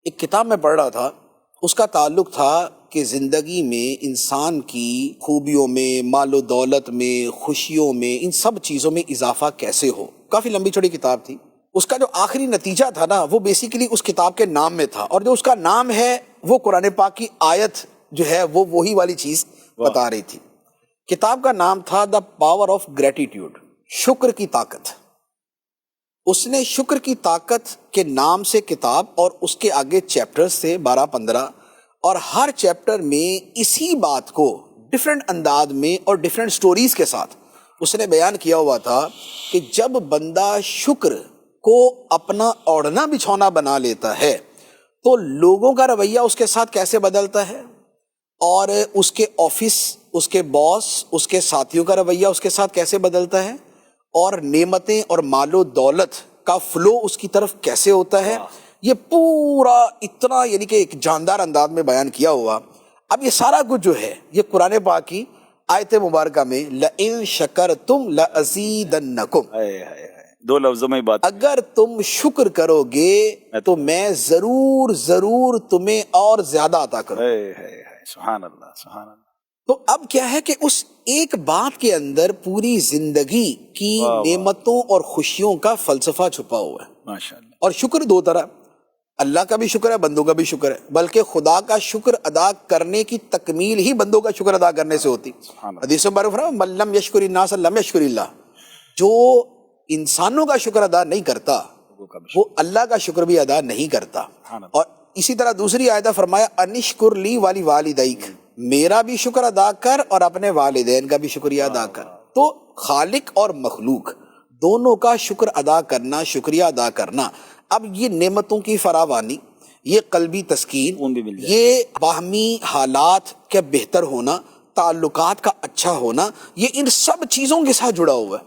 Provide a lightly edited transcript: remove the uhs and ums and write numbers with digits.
ایک کتاب میں پڑھ رہا تھا، اس کا تعلق تھا کہ زندگی میں انسان کی خوبیوں میں، مال و دولت میں، خوشیوں میں، ان سب چیزوں میں اضافہ کیسے ہو۔ کافی لمبی چوڑی کتاب تھی۔ اس کا جو آخری نتیجہ تھا نا، وہ بیسیکلی اس کتاب کے نام میں تھا، اور جو اس کا نام ہے وہ قرآن پاک کی آیت جو ہے وہ وہی والی چیز بتا رہی تھی۔ کتاب کا نام تھا دا پاور آف گریٹیٹیوڈ، شکر کی طاقت۔ اس نے شکر کی طاقت کے نام سے کتاب، اور اس کے آگے چیپٹرز تھے 12-15، اور ہر چیپٹر میں اسی بات کو ڈیفرنٹ انداز میں اور ڈیفرنٹ سٹوریز کے ساتھ اس نے بیان کیا ہوا تھا کہ جب بندہ شکر کو اپنا اوڑھنا بچھونا بنا لیتا ہے تو لوگوں کا رویہ اس کے ساتھ کیسے بدلتا ہے، اور اس کے آفس، اس کے باس، اس کے ساتھیوں کا رویہ اس کے ساتھ کیسے بدلتا ہے، اور نعمتیں اور مال و دولت کا فلو اس کی طرف کیسے ہوتا ہے۔ یہ پورا اتنا یعنی کہ ایک جاندار انداز میں بیان کیا ہوا۔ اب یہ سارا کچھ جو ہے یہ قرآن پاک کی آیت مبارکہ میں لَإِن شَكَرْتُمْ لَأَزِيدَنَّكُمْ، دو لفظوں میں بات، اگر تم شکر کرو گے تو میں ضرور تمہیں اور زیادہ عطا کروں۔ سبحان اللہ سبحان اللہ۔ تو اب کیا ہے کہ اس ایک بات کے اندر پوری زندگی کی نعمتوں اور خوشیوں کا فلسفہ چھپا ہوا ہے۔ ماشاءاللہ۔ اور شکر دو طرح، اللہ کا بھی شکر ہے، بندوں کا بھی شکر ہے، بلکہ خدا کا شکر ادا کرنے کی تکمیل ہی بندوں کا شکر ادا کرنے سے ہوتی۔ حدیث میں فرمایا من لم یشکر الناس لم یشکر اللہ، جو انسانوں کا شکر ادا نہیں کرتا وہ اللہ کا شکر بھی ادا نہیں کرتا۔ اور اسی طرح دوسری آیت فرمایا انشکر لی والی والدیک، میرا بھی شکر ادا کر اور اپنے والدین کا بھی شکریہ ادا کر۔ تو خالق اور مخلوق دونوں کا شکر ادا کرنا، شکریہ ادا کرنا۔ اب یہ نعمتوں کی فراوانی، یہ قلبی تسکین، یہ باہمی حالات کا بہتر ہونا، تعلقات کا اچھا ہونا، یہ ان سب چیزوں کے ساتھ جڑا ہوا ہے۔